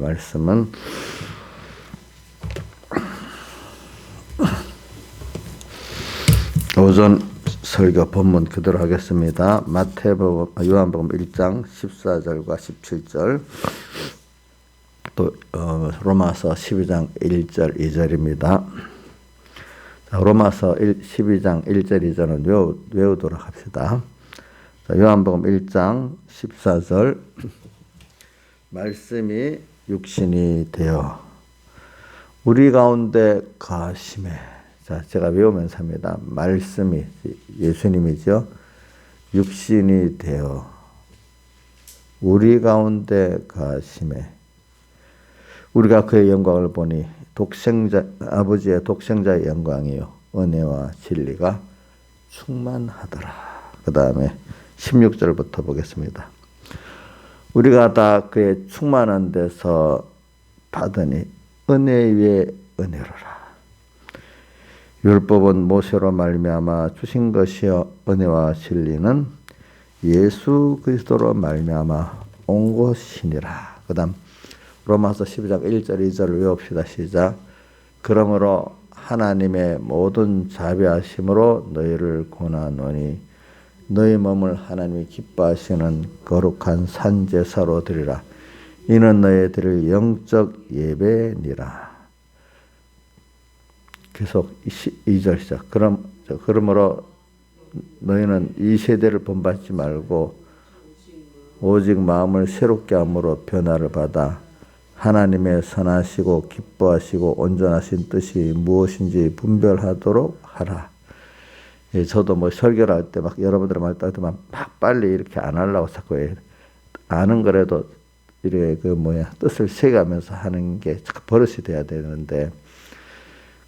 말씀은 오전 설교 본문 그대로 하겠습니다. 요한복음 1장 14절과 17절, 또 로마서 12장 1절 2절입니다. 자, 로마서 12장 1절 2절은 외우도록 합시다. 자, 요한복음 1장 14절, 말씀이 육신이 되어 우리 가운데 거하심에. 자, 제가 외우면서 합니다. 말씀이, 예수님이죠. 육신이 되어 우리 가운데 거하심에 우리가 그의 영광을 보니 아버지의 독생자의 영광이요 은혜와 진리가 충만하더라. 그 다음에 16절부터 보겠습니다. 우리가 다 그의 충만한 데서 받으니 은혜 위에 은혜로라. 율법은 모세로 말미암아 주신 것이요 은혜와 진리는 예수 그리스도로 말미암아 온 것이니라. 그 다음 로마서 12장 1절 2절을 외웁시다. 시작. 그러므로 하나님의 모든 자비하심으로 너희를 권하노니 너희 몸을 하나님이 기뻐하시는 거룩한 산제사로 드리라. 이는 너희 드릴 영적 예배니라. 계속 2절 시작. 그러므로 너희는 이 세대를 본받지 말고 오직 마음을 새롭게 함으로 변화를 받아 하나님의 선하시고 기뻐하시고 온전하신 뜻이 무엇인지 분별하도록 하라. 예, 저도 뭐 설교를 할 때 막 여러분들 말할 때만 막 빨리 이렇게 안 하려고 자꾸 해요. 아는 거라도 이렇게 뜻을 새가면서 하는 게 버릇이 돼야 되는데,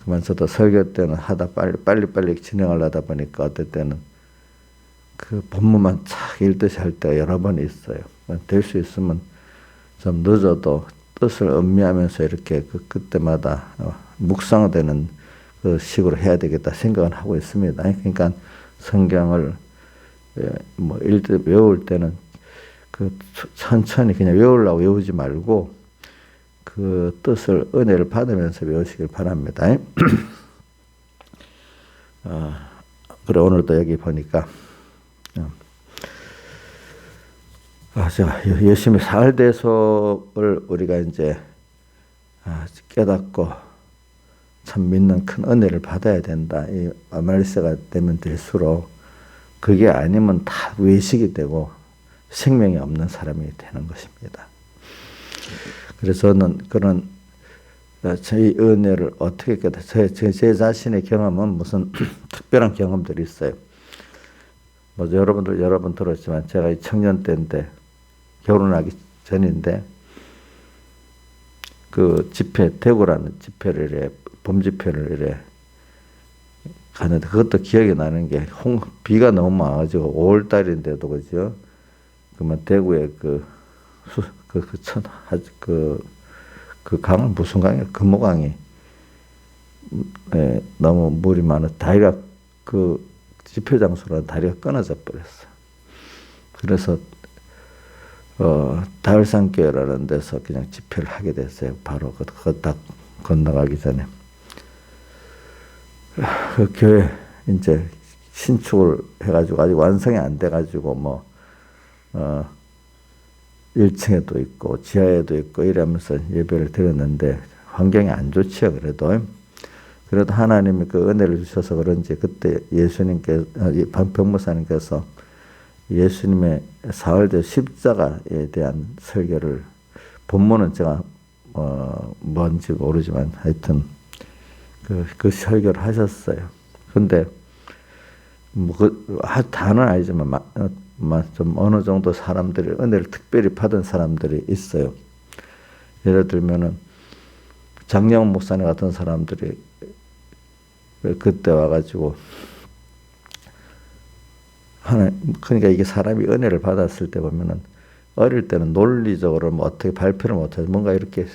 그만 저도 설교 때는 하다 빨리 진행하려다 보니까 어떨 때는 그 본문만 착 읽듯이 할 때가 여러 번 있어요. 될 수 있으면 좀 늦어도 뜻을 음미하면서 이렇게 그때마다 묵상되는 그 식으로 해야 되겠다 생각은 하고 있습니다. 그러니까 성경을 외울 때는 천천히 그냥 외우려고 외우지 말고 그 뜻을 은혜를 받으면서 외우시길 바랍니다. 그래, 오늘도 여기 보니까 제가 열심히 살대속을 우리가 이제 깨닫고 참 믿는 큰 은혜를 받아야 된다. 이 말세가 되면 될수록 그게 아니면 다 외식이 되고 생명이 없는 사람이 되는 것입니다. 그래서 저는 그런 저희 은혜를 어떻게 깨닫어요? 제 자신의 경험은 무슨 특별한 경험들이 있어요. 뭐 여러분 들었지만 제가 청년 때인데, 결혼하기 전인데, 그 집회, 대구라는 집회를 이래, 봄집회를 이래 가는데, 그것도 기억이 나는 게 비가 너무 와가지고 5월달인데도 그죠? 그러면 대구에 그 강은 무슨 강이에요? 금호강이 너무 물이 많아 다리가 그 집회 장소라는 다리가 끊어져 버렸어. 그래서 다을산교회라는 데서 그냥 집회를 하게 됐어요. 바로 딱 건너가기 전에 그 교회 이제 신축을 해가지고 아직 완성이 안 돼가지고 1층에도 있고 지하에도 있고 이러면서 예배를 드렸는데 환경이 안 좋지요. 그래도 하나님이 그 은혜를 주셔서 그런지 그때 병무사님께서 예수님의 사흘제 십자가에 대한 설교를, 본문은 제가 뭔지 모르지만 하여튼 그 설교를 하셨어요. 근데 다는 아니지만 좀 어느 정도 사람들이 은혜를 특별히 받은 사람들이 있어요. 예를 들면은 장영훈 목사님 같은 사람들이 그때 와가지고 그러니까 이게 사람이 은혜를 받았을 때 보면은 어릴 때는 논리적으로 어떻게 발표를 못해서 뭔가 이렇게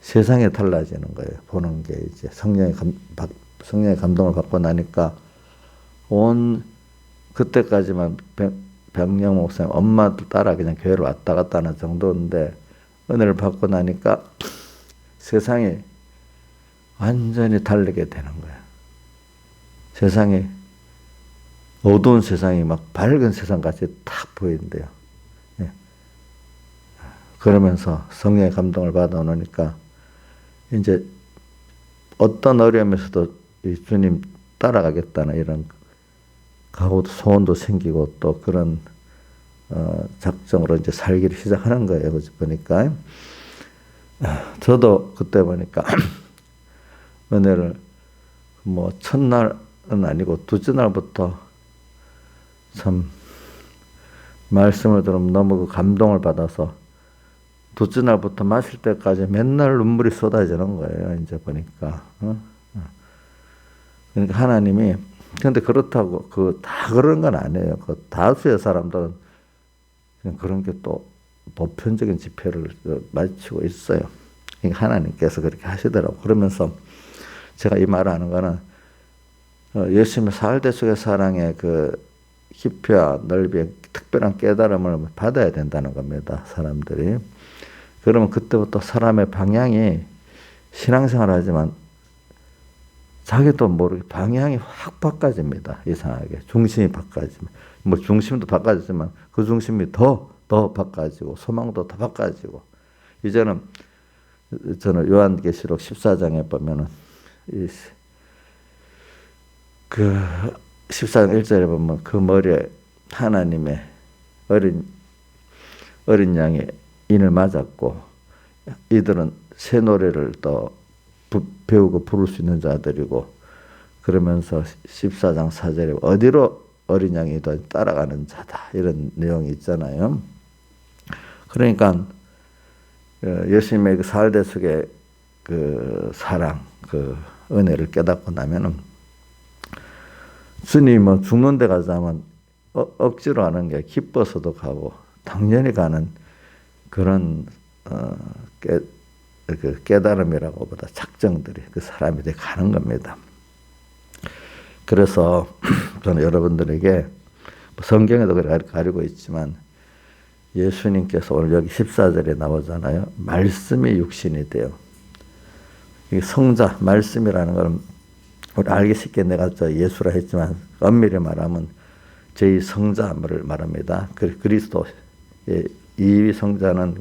세상에 달라지는 거예요. 보는 게 이제 성령의 감동을 받고 나니까 그때까지만 백령 목사님 엄마도 따라 그냥 교회를 왔다 갔다 하는 정도인데 은혜를 받고 나니까 세상이 완전히 다르게 되는 거예요. 세상이 어두운 세상이 막 밝은 세상같이 탁 보인대요. 예. 그러면서 성령의 감동을 받아오니까 이제 어떤 어려움에서도 이 주님 따라가겠다는 이런 각오도 소원도 생기고 또 그런 작정으로 이제 살기를 시작하는 거예요. 그래서 보니까 저도 그때 보니까 은혜를 뭐 첫날은 아니고 두째 날부터 참 말씀을 들으면 너무 그 감동을 받아서 두째 날부터 마실 때까지 맨날 눈물이 쏟아지는 거예요. 이제 보니까. 그러니까 하나님이 근데 그렇다고 다 그런 건 아니에요. 그 다수의 사람들은 그냥 그런 게 또 보편적인 지표를 마치고 있어요. 그러니까 하나님께서 그렇게 하시더라고. 그러면서 제가 이 말을 하는 거는 예수님의 사흘대 속의 사랑의 그 깊이와 넓이의 특별한 깨달음을 받아야 된다는 겁니다. 사람들이. 그러면 그때부터 사람의 방향이 신앙생활을 하지만 자기도 모르게 방향이 확 바꿔집니다. 이상하게. 중심이 바꿔집니다. 뭐 중심도 바꿔지지만 그 중심이 더 바꿔지고 소망도 더 바꿔지고 이제는 저는 요한계시록 14장에 보면은 그 14장 1절에 보면 그 머리에 하나님의 어린 양이 인을 맞았고 이들은 새 노래를 더 배우고 부를 수 있는 자들이고 그러면서 14장 4절에 어디로 어린 양이든 따라가는 자다 이런 내용이 있잖아요. 그러니까 예수님의 그 사흘대 속의 그 사랑, 그 은혜를 깨닫고 나면은 주님은 죽는 데 가자면 억지로 하는 게 기뻐서도 가고 당연히 가는 그런 그 깨달음이라고 보다 작정들이 그 사람이 돼 가는 겁니다. 그래서 저는 여러분들에게 성경에도 가리고 있지만 예수님께서 오늘 여기 14절에 나오잖아요. 말씀이 육신이 돼요. 이 성자, 말씀이라는 건 우리 알기 쉽게 내가 예수라 했지만 엄밀히 말하면 제2성자를 말합니다. 그리스도, 이 성자는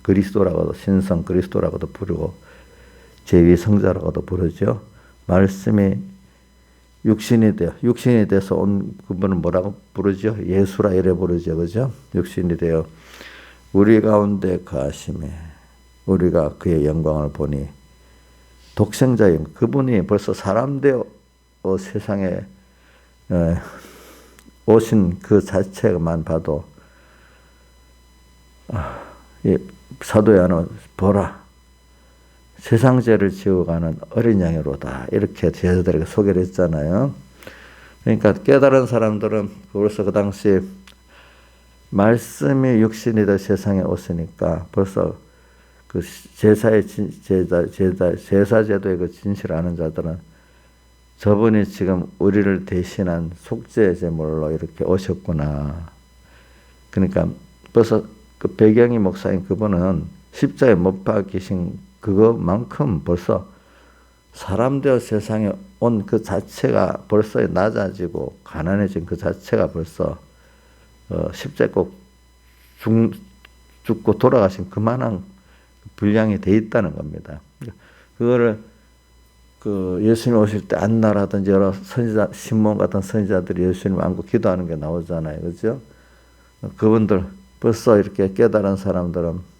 그리스도라고도 신성 그리스도라고도 부르고 제2성자라고도 부르죠. 말씀이 육신이 돼서 온 그분은 뭐라고 부르죠? 예수라 이래 부르죠. 그죠? 육신이 되어 우리 가운데 거하심에 우리가 그의 영광을 보니 독생자인 그분이 벌써 사람 되어 세상에 오신 그 자체만 봐도 사도 요한은 보라 세상 죄를 지어가는 어린 양이로다 이렇게 제자들에게 소개를 했잖아요. 그러니까 깨달은 사람들은 벌써 그 당시 말씀이 육신이 되 세상에 오시니까 벌써 그 제사제도의 그 진실을 아는 자들은 저분이 지금 우리를 대신한 속죄 제물로 이렇게 오셨구나. 그러니까 벌써 그 배경이 목사인 그분은 십자가에 못 박히신 그것만큼 벌써 사람 되어 세상에 온 그 자체가 벌써 낮아지고 가난해진 그 자체가 벌써 십자가에 꼭 죽고 돌아가신 그만한 분량이 돼 있다는 겁니다. 그거를 그 예수님 오실 때 안나라든지 여러 선지자, 신몬 같은 선지자들이 예수님 안고 기도하는 게 나오잖아요. 그죠? 그분들 벌써 이렇게 깨달은 사람들은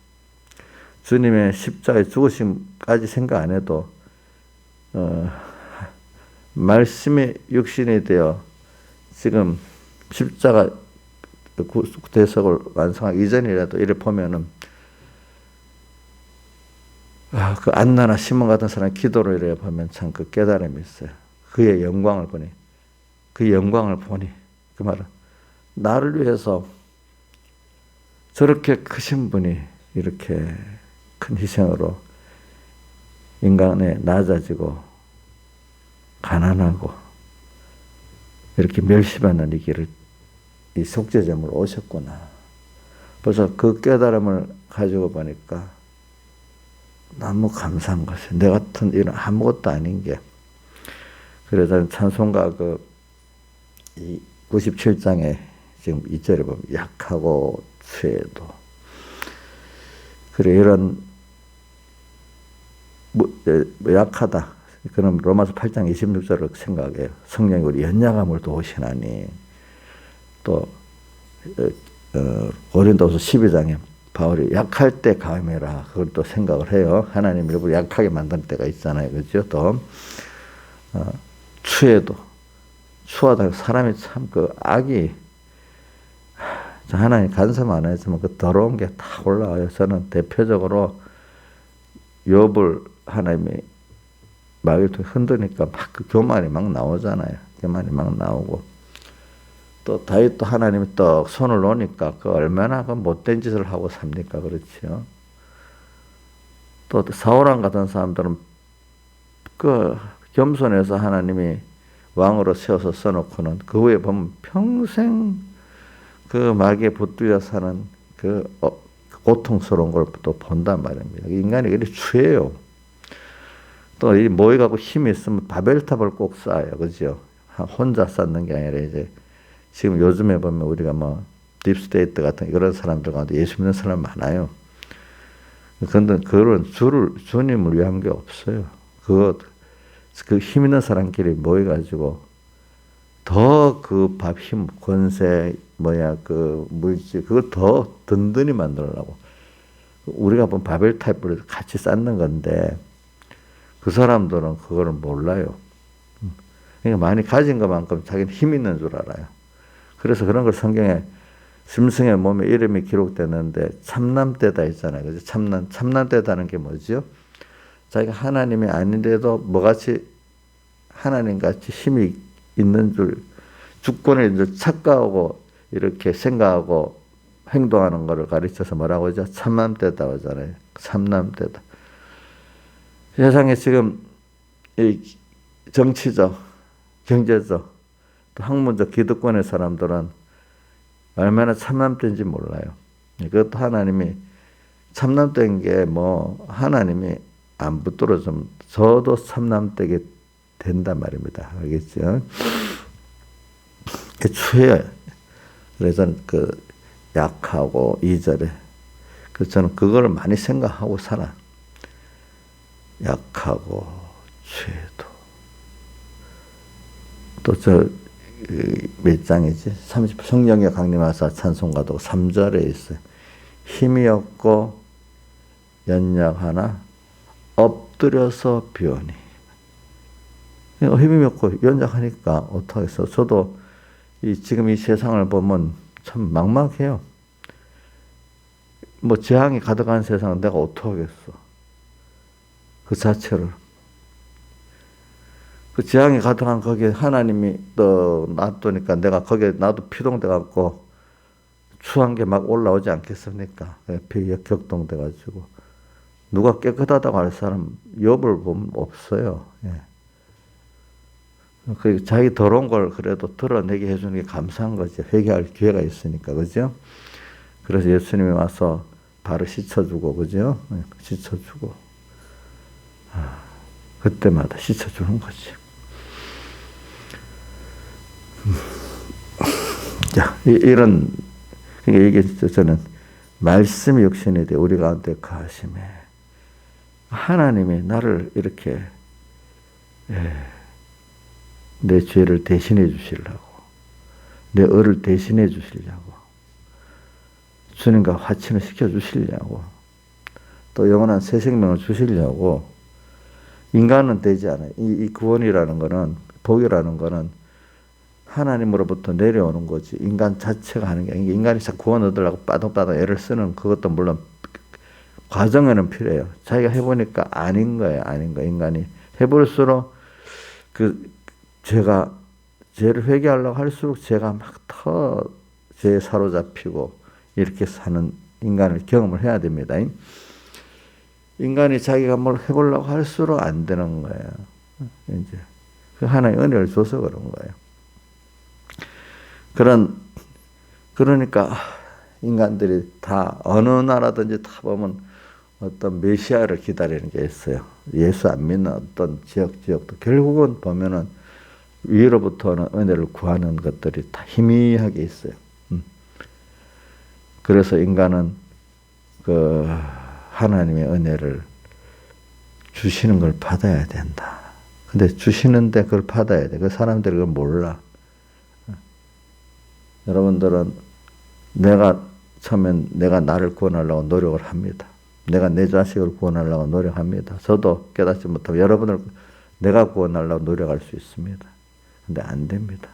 주님의 십자가의 죽으심까지 생각 안 해도 말씀이 육신이 되어 지금 십자가 대속을 완성하기 이전이라도 이를 보면은 그 안나나 시몬 같은 사람 기도를 이래 보면 참 그 깨달음이 있어요. 그의 영광을 보니 그 말은 나를 위해서 저렇게 크신 분이 이렇게 큰 희생으로 인간에 낮아지고 가난하고 이렇게 멸시받는 이 길을 이 속죄제물로 오셨구나. 벌써 그 깨달음을 가지고 보니까 너무 감사한 것이 내 같은 이런 아무것도 아닌 게. 그래서 찬송가 이 97장에 지금 2절에 보면 약하고 죄도. 그래 이런 약하다. 그럼 로마서 8장 26절을 생각해요. 성령이 우리 연약함을 도우시나니. 또 고린도서 12장에 바울이 약할 때 감해라. 그걸 또 생각을 해요. 하나님 일부러 약하게 만드는 때가 있잖아요. 그죠? 또 추해도 추하다. 사람이 참 악이 하나님 간섭 안 했으면 그 더러운 게 다 올라와요. 저는 대표적으로 욥을 하나님이 마귀를 통해 흔드니까 막 그 교만이 막 나오잖아요. 교만이 막 나오고 또 다윗도 하나님이 떡 손을 놓으니까 그 얼마나 그 못된 짓을 하고 삽니까? 그렇지요. 또 사울왕 같은 사람들은 그 겸손해서 하나님이 왕으로 세워서 써놓고는 그 후에 보면 평생 그 마귀에 붙들려 사는 그 고통스러운 걸 또 본단 말입니다. 인간이 그리 추해요. 또 이 모여가고 힘이 있으면 바벨탑을 꼭 쌓아요. 그죠? 혼자 쌓는 게 아니라 이제 지금 요즘에 보면 우리가 뭐 딥스테이트 같은 이런 사람들 가운데 예수 믿는 사람 많아요. 그런데 그런 주님을 위한 게 없어요. 그 힘 있는 사람끼리 모여가지고 더 그 힘, 권세, 그 물질, 그걸 더 든든히 만들려고. 우리가 본 바벨탑을 같이 쌓는 건데 그 사람들은 그거를 몰라요. 그러니까 많이 가진 것만큼 자기는 힘 있는 줄 알아요. 그래서 그런 걸 성경에 짐승의 몸에 이름이 기록되는데 참남대다 있잖아요. 그죠? 참남대다는 게 뭐죠? 자기가 하나님이 아닌데도 뭐같이 하나님같이 힘이 있는 줄, 주권을 이제 착각하고 이렇게 생각하고 행동하는 것을 가르쳐서 뭐라고 하죠? 참남대다 하잖아요. 참남대다. 세상에 지금 이 정치적, 경제적, 또 학문적 기득권의 사람들은 얼마나 참남된지 몰라요. 그것도 하나님이 참남된 게 뭐 하나님이 안 붙들어주면 저도 참남되게 된단 말입니다. 알겠죠? 추해요. 그래서 그 약하고 2절에 그래서 저는 그거를 많이 생각하고 살아. 약하고 죄도. 또 몇 장이지? 30 성령의 강림하사 찬송가도 3절에 있어요. 힘이 없고 연약하나 엎드려서 비오니. 힘이 없고 연약하니까 어떡하겠어. 저도 지금 이 세상을 보면 참 막막해요. 뭐 재앙이 가득한 세상은 내가 어떡하겠어. 그 자체를. 그 재앙이 가득한 거기에 하나님이 또 놔두니까 내가 거기에 나도 피동돼 갖고 추한 게 막 올라오지 않겠습니까? 피가 격동돼 가지고 누가 깨끗하다고 할 사람 욥을 보면 없어요. 예. 그 자기 더러운 걸 그래도 드러내게 해주는 게 감사한 거죠. 회개할 기회가 있으니까, 그죠? 그래서 예수님이 와서 발을 씻어주고, 그죠? 씻어주고. 그때마다 씻어주는 거지. 자, 이런, 이게 저는 말씀이 육신이 돼 우리 가운데 거하심에 하나님이 나를 이렇게 내 죄를 대신해 주시려고, 내 의를 대신해 주시려고, 주님과 화친을 시켜 주시려고, 또 영원한 새 생명을 주시려고. 인간은 되지 않아요. 이 구원이라는 거는, 복이라는 거는 하나님으로부터 내려오는 거지. 인간 자체가 하는 게 아니고, 인간이 구원 얻으려고 빠덕빠덕 애를 쓰는 그것도 물론 과정에는 필요해요. 자기가 해보니까 아닌 거예요. 아닌 거. 인간이 해볼수록 죄를 회개하려고 할수록 죄가 막 더 죄에 사로잡히고 이렇게 사는 인간을 경험을 해야 됩니다. 인간이 자기가 뭘 해보려고 할수록 안 되는 거예요. 이제 그 하나의 은혜를 줘서 그런 거예요. 그러니까 인간들이 다 어느 나라든지 다 보면 어떤 메시아를 기다리는 게 있어요. 예수 안 믿는 어떤 지역도 결국은 보면은 위로부터는 은혜를 구하는 것들이 다 희미하게 있어요. 그래서 인간은 그 하나님의 은혜를 주시는 걸 받아야 된다. 근데 주시는데 그걸 받아야 돼. 그 사람들이 그걸 몰라. 여러분들은 처음엔 내가 나를 구원하려고 노력을 합니다. 내가 내 자식을 구원하려고 노력합니다. 저도 깨닫지 못하고 여러분을 내가 구원하려고 노력할 수 있습니다. 근데 안 됩니다.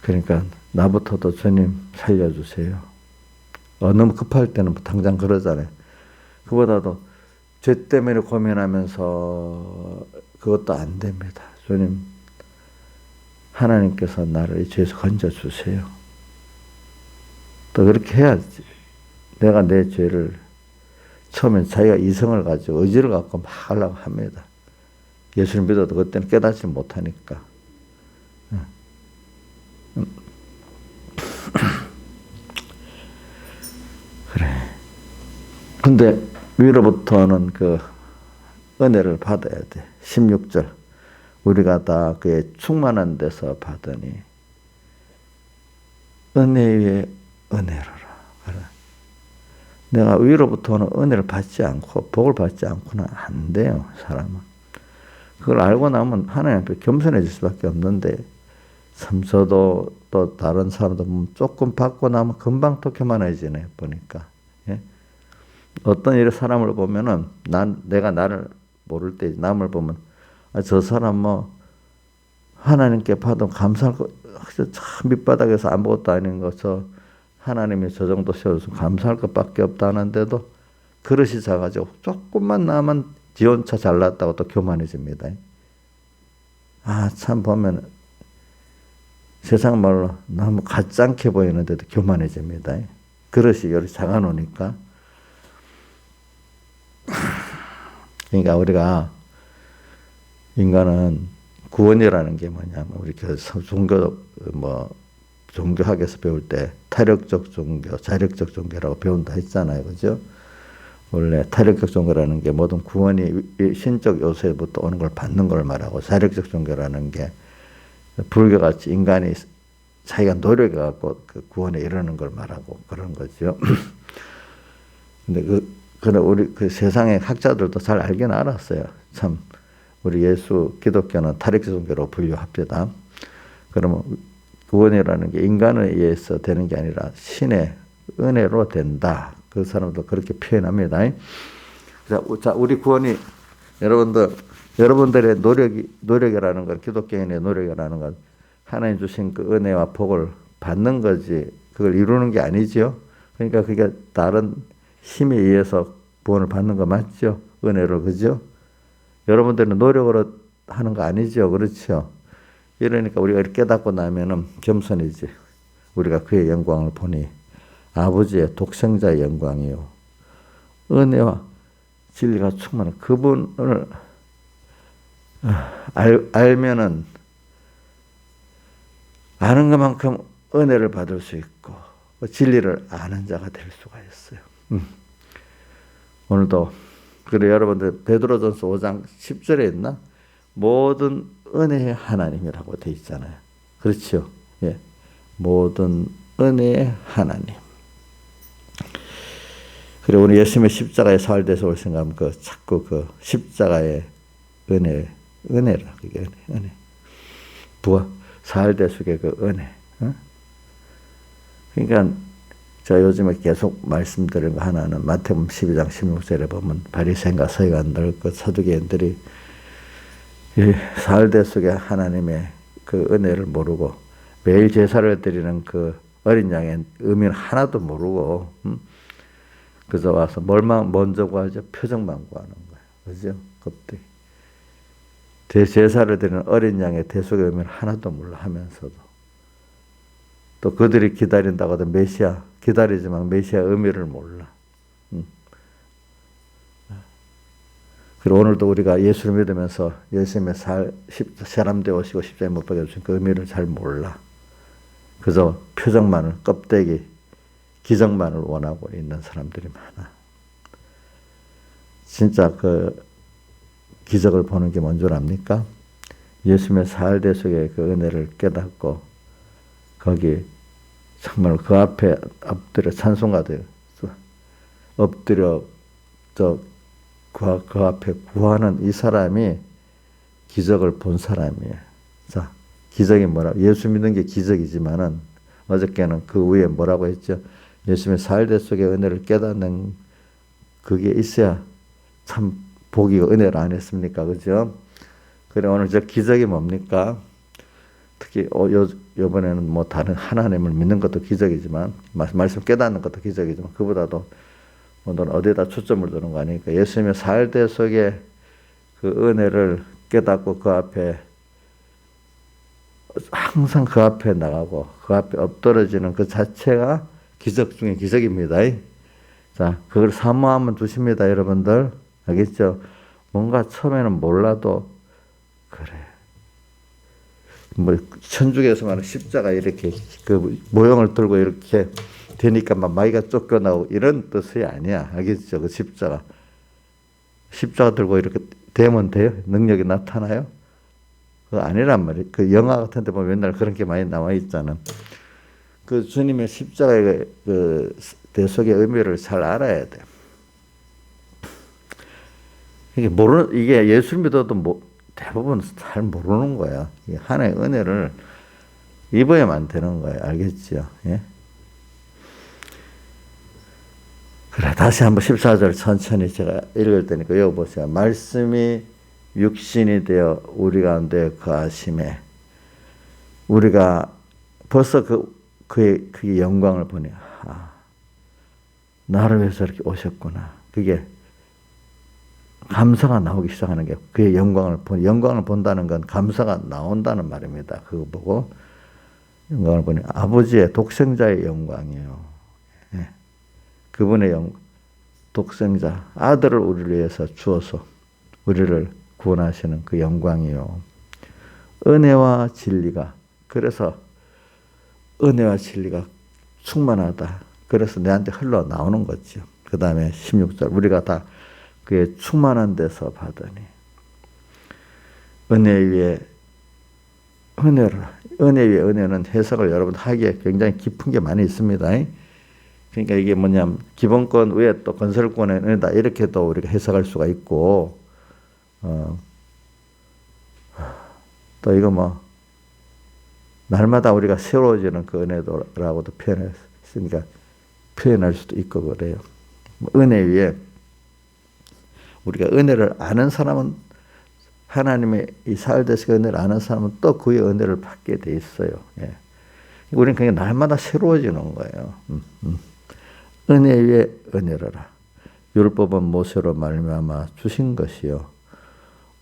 그러니까 나부터도 주님 살려주세요. 너무 급할 때는 당장 그러잖아요. 그보다도 죄 때문에 고민하면서 그것도 안 됩니다. 주님, 하나님께서 나를 이 죄에서 건져주세요. 또 그렇게 해야지. 내가 내 죄를 처음엔 자기가 이성을 가지고 의지를 갖고 막 하려고 합니다. 예수를 믿어도 그때는 깨닫지 못하니까. 그래. 근데 위로부터는 그 은혜를 받아야 돼. 16절. 우리가 다 그의 충만한 데서 받으니 은혜 위에 은혜로라. 내가 위로부터는 은혜를 받지 않고 복을 받지 않고는 안 돼요. 사람은. 그걸 알고 나면 하나님 앞에 겸손해질 수밖에 없는데 참 저도 또 다른 사람도 보면 조금 받고 나면 금방 또 교만해지네 보니까. 예? 어떤 일에 사람을 보면은 내가 나를 모를 때 남을 보면 저 사람 하나님께 받은 감사할 거 참 밑바닥에서 아무것도 아닌 거 하나님이 저 정도 세워서 감사할 것밖에 없다는데도 그릇이 작아지고 조금만 나면 지 혼자 잘났다고 또 교만해집니다. 참 보면 세상 말로 너무 가짜게 보이는데도 교만해집니다. 그릇이 이렇게 작아놓으니까. 그러니까 우리가 인간은 구원이라는 게 뭐냐면 우리 종교학에서 배울 때 타력적 종교, 자력적 종교라고 배운다 했잖아요. 그죠? 원래 타력적 종교라는 게 모든 구원이 신적 요소부터 오는 걸 받는 걸 말하고 자력적 종교라는 게 불교같이 인간이 자기가 노력해갖고 그 구원에 이르는 걸 말하고 그런 거죠. 근데 우리 그 세상의 학자들도 잘 알긴 알았어요. 참, 우리 기독교는 타력적 종교로 분류합니다. 그러면 구원이라는 게 인간에 의해서 되는 게 아니라 신의 은혜로 된다. 그 사람도 그렇게 표현합니다. 자, 우리 구원이 여러분들의 노력이라는 건, 기독교인의 노력이라는 건 하나님 주신 그 은혜와 복을 받는 거지, 그걸 이루는 게 아니죠. 그러니까 그게 다른 힘에 의해서 구원을 받는 거 맞죠? 은혜로, 그죠? 여러분들은 노력으로 하는 거 아니죠? 그렇죠? 이러니까 우리가 이렇게 깨닫고 나면은 겸손이지. 우리가 그의 영광을 보니 아버지의 독생자의 영광이요. 은혜와 진리가 충만한 그분을 알면은 아는 것만큼 은혜를 받을 수 있고 진리를 아는 자가 될 수가 있어요. 오늘도 그래 여러분들 베드로전서 5장 10절에 있나? 모든 은혜의 하나님이라고 돼 있잖아요. 그렇죠? 예. 모든 은혜의 하나님. 그리고 우리 예수님의 십자가의 사활돼서 올 생각하면 자꾸 그 십자가의 은혜라 그게 은혜. 부활 사활돼속의 그 은혜. 그러니까 제가 요즘에 계속 말씀드린 거 하나는 마태복음 12장 16절에 보면 바리새인과 서기관들 그 사두개인들이 사활돼속의 하나님의 그 은혜를 모르고 매일 제사를 드리는 그 어린 양의 의미는 하나도 모르고 그저 와서 뭘만 먼저 구하죠? 표정만 구하는 거예요. 그죠? 그때 제사를 드리는 어린 양의 대속의 의미를 하나도 몰라 하면서도 또 그들이 기다린다고 하던 메시아 기다리지만 메시아의 의미를 몰라. 그리고 오늘도 우리가 예수를 믿으면서 예수님의 사람 되어 오시고 십자가에 못 박혀 주신 그 의미를 잘 몰라. 그저 표정만을 껍데기 기적만을 원하고 있는 사람들이 많아. 진짜 그 기적을 보는 게 뭔 줄 압니까? 예수님의 사흘대 속에 그 은혜를 깨닫고 거기 정말 그 앞에 엎드려 찬송가들 엎드려 그 앞에 구하는 이 사람이 기적을 본 사람이에요. 자, 기적이 뭐라고? 예수 믿는 게 기적이지만은 어저께는 그 위에 뭐라고 했죠? 예수님의 사흘대 속에 은혜를 깨닫는 그게 있어야 참 복이 은혜를 안 했습니까? 그죠? 그래 오늘 저 기적이 뭡니까? 특히 요번에는 뭐 다른 하나님을 믿는 것도 기적이지만 말씀 깨닫는 것도 기적이지만 그보다도 오늘 어디에다 초점을 두는 거 아니니까 예수님의 사흘대 속에 그 은혜를 깨닫고 그 앞에 항상 그 앞에 나가고 그 앞에 엎드러지는 그 자체가 기적 중에 기적입니다. 자, 그걸 사모하면 주십니다, 여러분들. 알겠죠? 뭔가 처음에는 몰라도 그래. 뭐 천주교에서 말하는 십자가 이렇게 그 모형을 들고 이렇게 되니까 막 마귀가 쫓겨나고 이런 뜻이 아니야. 알겠죠? 그 십자가 들고 이렇게 되면 돼요? 능력이 나타나요? 그거 아니란 말이에요. 그 영화 같은 데 보면 맨날 그런 게 많이 나와 있잖아. 그 주님의 십자가의 그 대속의 의미를 잘 알아야 돼. 이게 예수 믿어도 대부분 잘 모르는 거야. 하나의 은혜를 입어야만 되는 거예요. 알겠죠? 예? 그래, 다시 한번 14절 천천히 제가 읽을 테니까 읽어보세요. 말씀이 육신이 되어 우리 가운데 거하심에 우리가 벌써 그의 영광을 보니 나를 위해서 이렇게 오셨구나. 그게 감사가 나오기 시작하는 게 그의 영광을 본다는 건 감사가 나온다는 말입니다. 그거 보고 영광을 보니 아버지의 독생자의 영광이에요. 예. 그분의 독생자 아들을 우리를 위해서 주어서 우리를 구원하시는 그 영광이요. 은혜와 진리가 그래서 은혜와 진리가 충만하다. 그래서 내한테 흘러나오는 거죠. 그 다음에 16절 우리가 다 그의 충만한 데서 받으니 은혜 위에 은혜는 해석을 여러분 하기에 굉장히 깊은 게 많이 있습니다. 그러니까 이게 뭐냐면 기본권 위에 또 건설권의 은혜다 이렇게 또 우리가 해석할 수가 있고 또 이거 뭐 날마다 우리가 새로워지는 그 은혜도라고도 표현할 수도 있고 그래요. 은혜 위에 우리가 은혜를 아는 사람은 하나님의 이 사흘대식의 은혜를 아는 사람은 또 그의 은혜를 받게 돼 있어요. 예. 우리는 그냥 날마다 새로워지는 거예요. 은혜 위에 은혜로라. 율법은 모세로 말미암아 주신 것이요.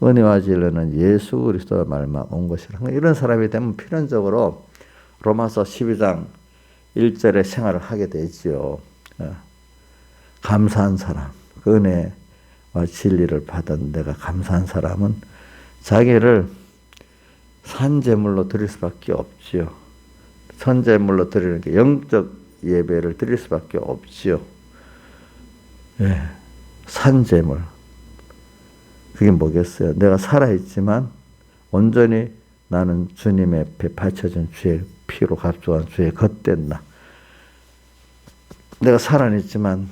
은혜와 진리는 예수 그리스도로 말미암아 온 것이라. 이런 사람이 되면 필연적으로 로마서 12장 1절의 생활을 하게 되지요. 감사한 사람, 그 은혜와 진리를 받은 내가 감사한 사람은 자기를 산제물로 드릴 수밖에 없지요. 선제물로 드리는 게 영적 예배를 드릴 수밖에 없지요. 예, 산제물. 그게 뭐겠어요? 내가 살아있지만 온전히 나는 주님의 배 바쳐진 주의 피로 값주한 주의 겉된 나. 내가 살아있지만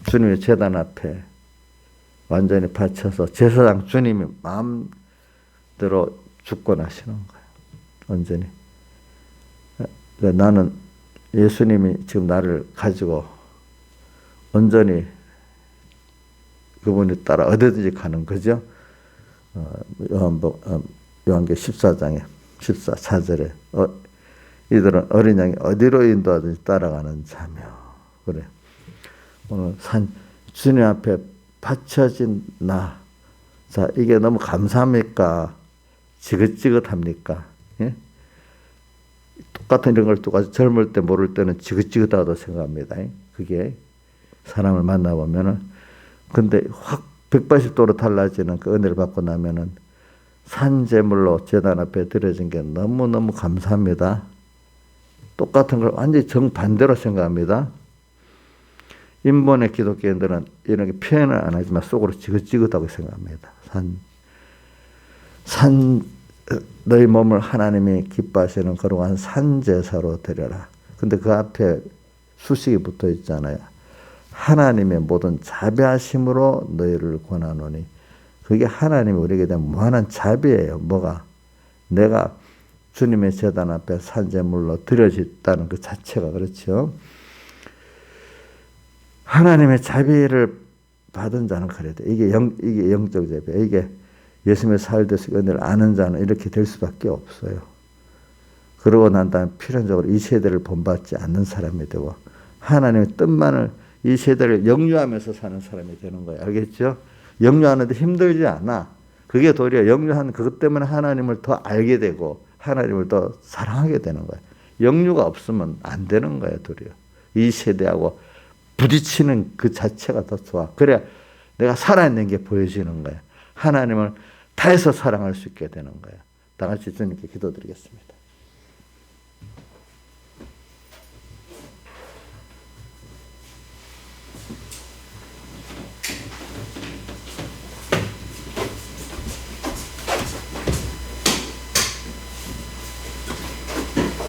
주님의 제단 앞에 완전히 바쳐서 제사장 주님이 마음대로 주권하시는 거예요. 완전히. 나는 예수님이 지금 나를 가지고 온전히 그분이 따라 어디든지 가는 거죠. 요한계 14장에 14절에 이들은 어린 양이 어디로 인도하든지 따라가는 자며 그래. 오늘 주님 앞에 바쳐진 나. 자, 이게 너무 감사합니까? 지긋지긋합니까? 예? 똑같은 이런 걸 똑같이 젊을 때 모를 때는 지긋지긋하다고 생각합니다. 그게 사람을 만나보면은 근데 확 180도로 달라지는 그 은혜를 받고 나면은 산제물로 제단 앞에 드려진 게 너무너무 감사합니다. 똑같은 걸 완전히 정반대로 생각합니다. 인본의 기독교인들은 이렇게 표현을 안 하지만 속으로 지긋지긋하고 생각합니다. 너희 몸을 하나님이 기뻐하시는 거룩한 산제사로 드려라. 근데 그 앞에 수식이 붙어 있잖아요. 하나님의 모든 자비하심으로 너희를 권하노니. 그게 하나님이 우리에게 대한 무한한 자비예요. 뭐가? 내가 주님의 제단 앞에 산제물로 드려졌다는 그 자체가 그렇죠. 하나님의 자비를 받은 자는 그래야 돼. 이게 영적 자비야. 이게 예수님의 살대서 은혜를 아는 자는 이렇게 될 수밖에 없어요. 그러고 난 다음에 필연적으로 이 세대를 본받지 않는 사람이 되고 하나님의 뜻만을 이 세대를 역류하면서 사는 사람이 되는 거예요. 알겠죠? 역류하는데 힘들지 않아. 그게 도리어 역류한 그것 때문에 하나님을 더 알게 되고 하나님을 더 사랑하게 되는 거예요. 역류가 없으면 안 되는 거예요. 도리어. 이 세대하고 부딪히는 그 자체가 더 좋아. 그래야 내가 살아있는 게 보여지는 거예요. 하나님을 다해서 사랑할 수 있게 되는 거예요. 다 같이 주님께 기도드리겠습니다.